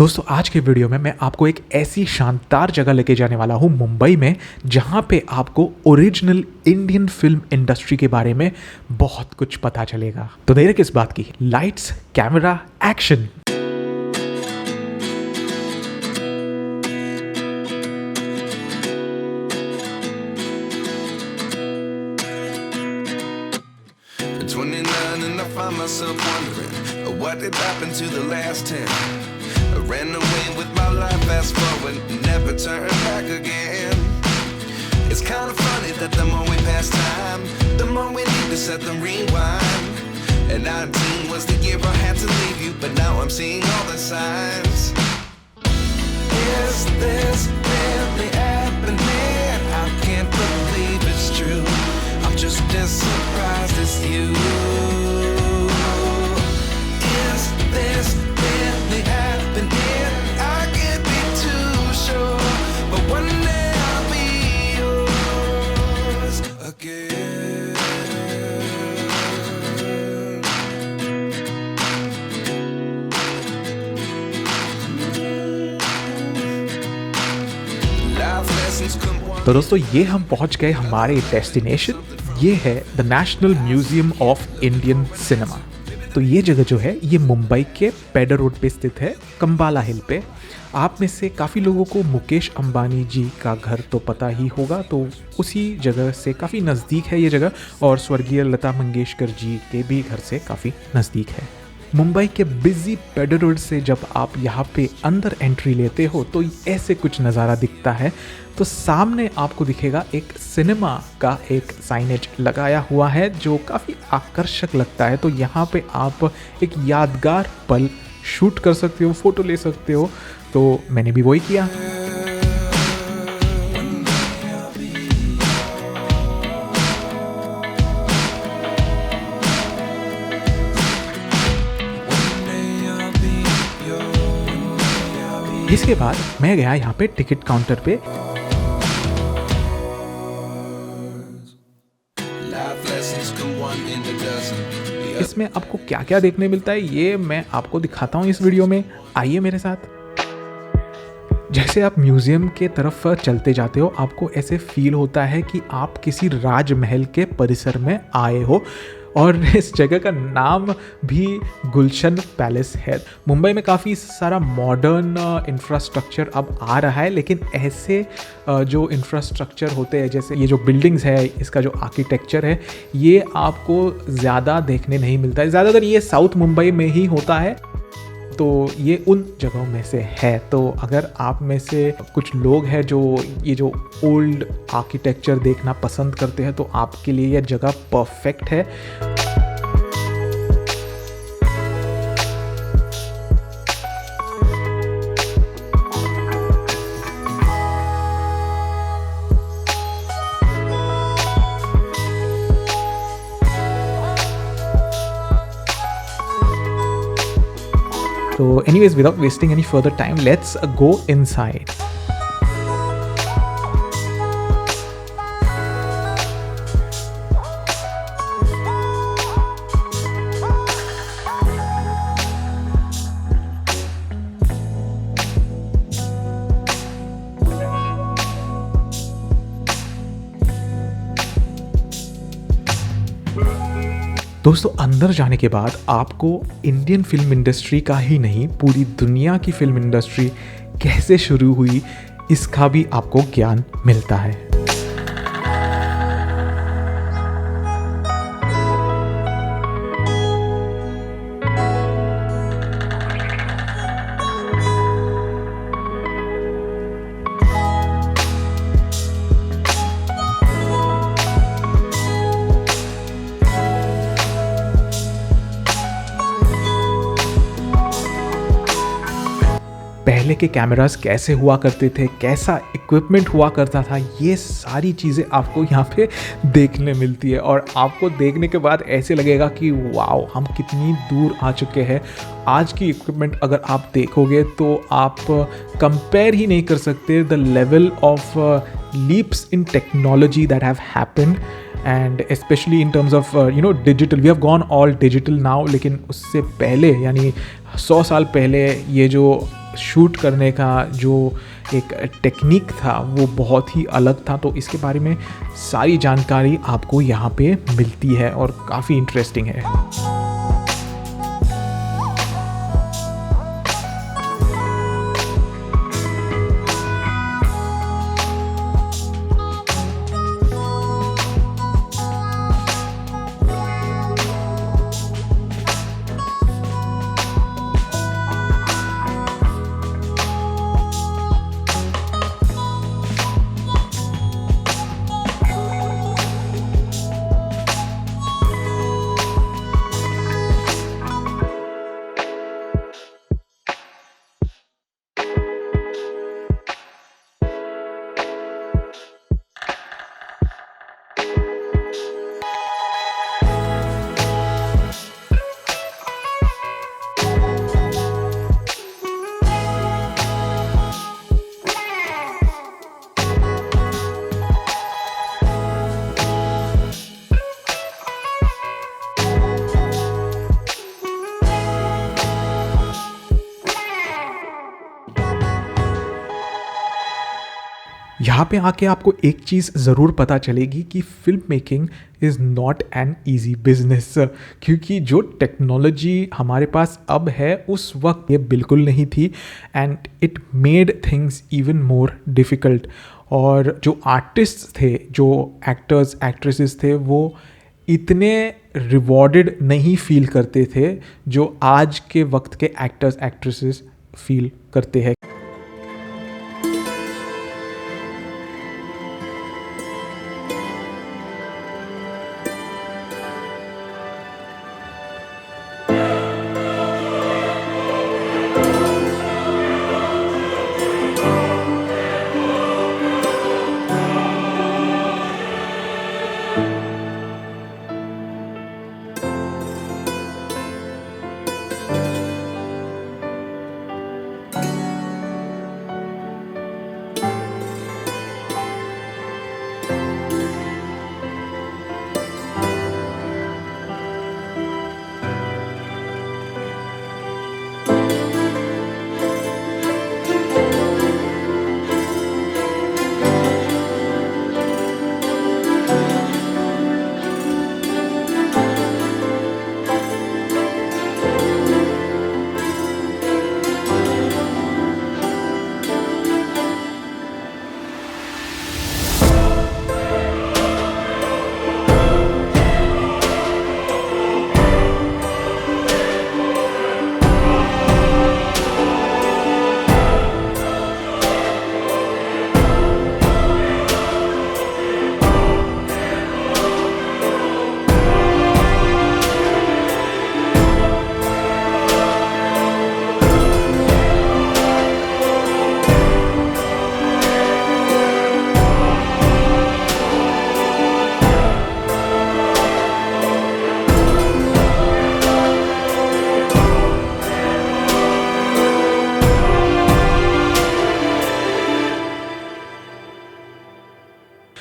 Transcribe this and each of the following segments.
दोस्तों आज के वीडियो में मैं आपको एक ऐसी शानदार जगह लेके जाने वाला हूँ मुंबई में, जहाँ पे आपको ओरिजिनल इंडियन फिल्म इंडस्ट्री के बारे में बहुत कुछ पता चलेगा। तो देर किस बात की, lights camera action. At 29 and I find myself wondering what did happen to the last 10. I ran away with my life, fast forward, never turn back again. It's kind of funny that the more we pass time, the more we need to set the rewind. And 19 was the year I had to leave you, but now I'm seeing all the signs. Is this really happening? I can't believe it's true. I'm just as surprised as you. Is this really happening? I can't be too sure, but one day I'll be yours again. Life lessons come one. तो दोस्तों ये हम पहुँच गए हमारे destination. ये है the national museum of Indian cinema. तो ये जगह जो है ये मुंबई के पेडर रोड पे स्थित है, कंबाला हिल पे। आप में से काफ़ी लोगों को मुकेश अंबानी जी का घर तो पता ही होगा, तो उसी जगह से काफ़ी नज़दीक है ये जगह, और स्वर्गीय लता मंगेशकर जी के भी घर से काफ़ी नज़दीक है। मुंबई के बिजी पेडर रोड से जब आप यहाँ पे अंदर एंट्री लेते हो तो ऐसे कुछ नज़ारा दिखता है। तो सामने आपको दिखेगा एक सिनेमा का एक साइनेज लगाया हुआ है जो काफ़ी आकर्षक लगता है। तो यहाँ पे आप एक यादगार पल शूट कर सकते हो, फ़ोटो ले सकते हो। तो मैंने भी वही किया। इसके बाद मैं गया यहाँ पे टिकट काउंटर पे। Life lessons come one in a dozen. इसमें आपको क्या क्या देखने मिलता है ये मैं आपको दिखाता हूँ इस वीडियो में। आइए मेरे साथ। जैसे आप म्यूज़ियम के तरफ चलते जाते हो, आपको ऐसे फील होता है कि आप किसी राजमहल के परिसर में आए हो, और इस जगह का नाम भी गुलशन पैलेस है। मुंबई में काफ़ी सारा मॉडर्न इंफ्रास्ट्रक्चर अब आ रहा है, लेकिन ऐसे जो इंफ्रास्ट्रक्चर होते हैं, जैसे ये जो बिल्डिंग्स है, इसका जो आर्किटेक्चर है, ये आपको ज़्यादा देखने नहीं मिलता है। ज़्यादातर ये साउथ मुंबई में ही होता है, तो ये उन जगहों में से है। तो अगर आप में से कुछ लोग हैं जो ये जो ओल्ड आर्किटेक्चर देखना पसंद करते हैं, तो आपके लिए यह जगह परफेक्ट है। So anyways, without wasting any further time, let's go inside. दोस्तों अंदर जाने के बाद आपको इंडियन फिल्म इंडस्ट्री का ही नहीं, पूरी दुनिया की फिल्म इंडस्ट्री कैसे शुरू हुई इसका भी आपको ज्ञान मिलता है। पहले के कैमरास कैसे हुआ करते थे, कैसा इक्विपमेंट हुआ करता था, ये सारी चीज़ें आपको यहाँ पे देखने मिलती है, और आपको देखने के बाद ऐसे लगेगा कि वाओ, हम कितनी दूर आ चुके हैं। आज की इक्विपमेंट अगर आप देखोगे तो आप कंपेयर ही नहीं कर सकते the level of leaps in technology that have happened, and especially in terms of digital. We have gone all digital now, लेकिन उससे पहले यानी 100 साल पहले ये जो शूट करने का जो एक टेक्निक था वो बहुत ही अलग था। तो इसके बारे में सारी जानकारी आपको यहाँ पे मिलती है और काफ़ी इंटरेस्टिंग है। यहाँ पे आके आपको एक चीज़ ज़रूर पता चलेगी कि film making is not an easy business, क्योंकि जो टेक्नोलॉजी हमारे पास अब है उस वक्त ये बिल्कुल नहीं थी, and it made things even more difficult. और जो आर्टिस्ट थे, जो एक्टर्स एक्ट्रेसेस थे, वो इतने रिवॉर्डेड नहीं फील करते थे जो आज के वक्त के एक्टर्स एक्ट्रेसेस फील करते हैं।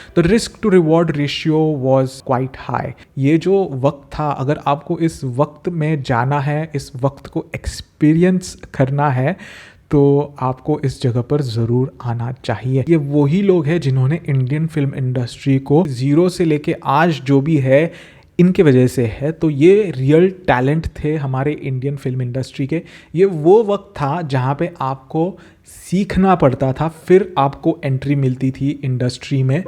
The risk to reward ratio was quite high. ये जो वक्त था, अगर आपको इस वक्त में जाना है, इस वक्त को एक्सपीरियंस करना है, तो आपको इस जगह पर ज़रूर आना चाहिए। ये वही लोग हैं जिन्होंने इंडियन फिल्म इंडस्ट्री को ज़ीरो से लेके आज जो भी है इनके वजह से है। तो ये रियल टैलेंट थे हमारे इंडियन फिल्म इंडस्ट्री के। ये वो वक्त था जहाँ पे आपको सीखना पड़ता था, फिर आपको एंट्री मिलती थी इंडस्ट्री में।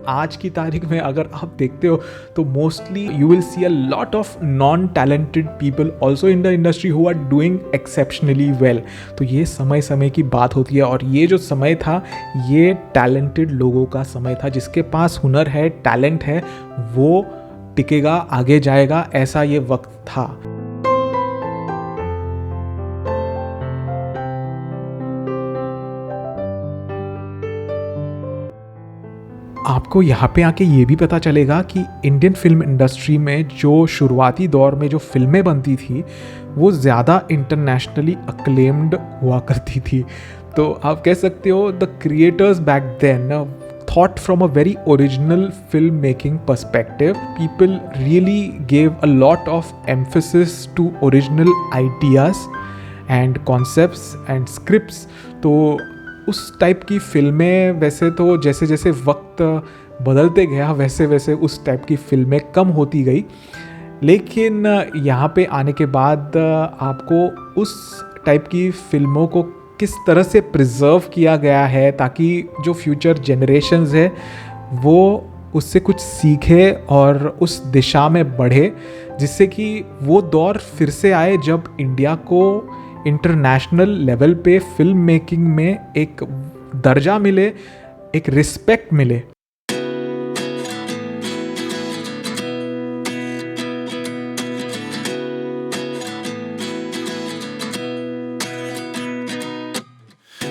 आज की तारीख में अगर आप देखते हो तो mostly you will see a lot of non talented people also in the industry who are doing exceptionally well. तो ये समय समय की बात होती है, और ये जो समय था ये टैलेंटेड लोगों का समय था। जिसके पास हुनर है, टैलेंट है, वो टिकेगा, आगे जाएगा, ऐसा ये वक्त था। आपको यहाँ पे आके ये भी पता चलेगा कि इंडियन फिल्म इंडस्ट्री में जो शुरुआती दौर में जो फिल्में बनती थी वो ज़्यादा इंटरनेशनली अक्लेम्ड हुआ करती थी। तो आप कह सकते हो the creators back then thought from a very original filmmaking perspective. People really gave a lot of emphasis to original ideas and concepts and scripts. तो उस टाइप की फिल्में वैसे तो जैसे जैसे वक्त बदलते गया वैसे वैसे उस टाइप की फिल्में कम होती गई, लेकिन यहाँ पे आने के बाद आपको उस टाइप की फिल्मों को किस तरह से प्रिजर्व किया गया है ताकि जो फ्यूचर जनरेशन्स है वो उससे कुछ सीखे और उस दिशा में बढ़े, जिससे कि वो दौर फिर से आए जब इंडिया को इंटरनेशनल लेवल पे फिल्म मेकिंग में एक दर्जा मिले, एक रिस्पेक्ट मिले।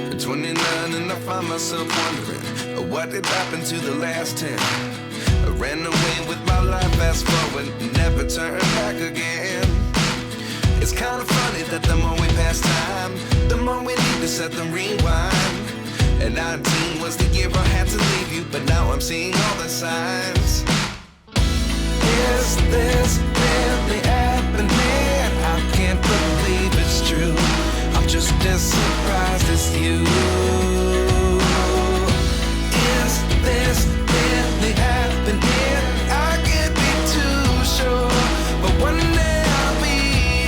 At 29 and I find myself wondering what did happen to the last 10. I ran away with my life, fast forward, never turn back again. It's kind of funny that the more we pass time, the more we need to set them rewind. And 19 was the year I had to leave you, but now I'm seeing all the signs. Is this really happening? I can't believe it's true. I'm just as surprised as you. Is this really happening? I can't be too sure, but one day I'll be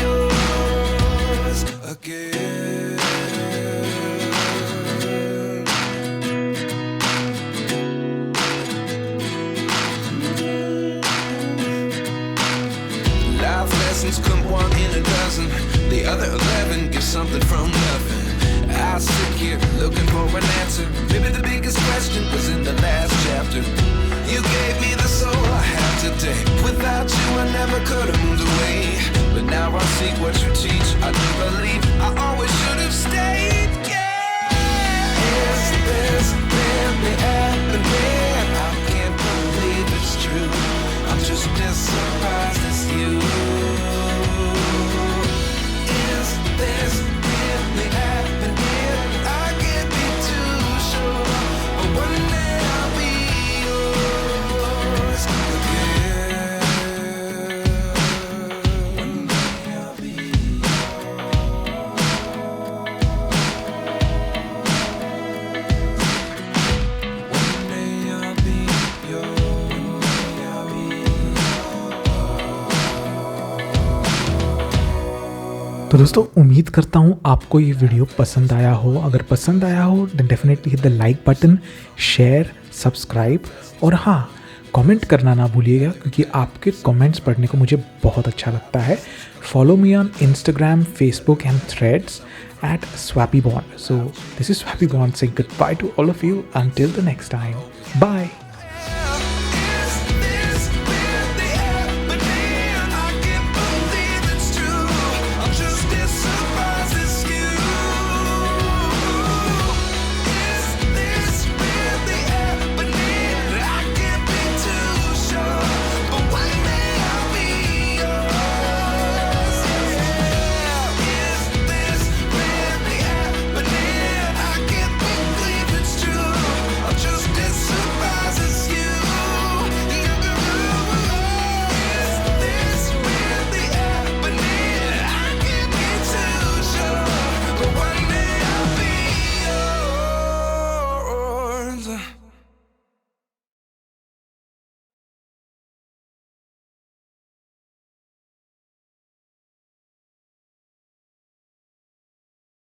yours again. Life lessons come one in a dozen. The other 11 get something from nothing. I sit here looking for an answer. Maybe the biggest question was in the last chapter. You gave me the soul I have today. Without you I never could have moved away. But now I seek what you teach. I do believe I always should have stayed. Yeah. Is this really happening? I can't believe it's true. I'm just as surprised as you. Is this really happening? I can't be too sure, but one day I'll be yours again. One day I'll be yours. One day I'll be yours. One day I'll be तो दोस्तों उम्मीद करता हूँ आपको ये video पसंद आया हो। अगर पसंद आया हो then definitely hit the like button, share, subscribe और हाँ कमेंट करना ना भूलिएगा क्योंकि आपके कमेंट्स पढ़ने को मुझे बहुत अच्छा लगता है। Follow me on Instagram, Facebook and threads at Swappy Bond. So this is Swappy Bond saying goodbye to all of you until the next time. Bye.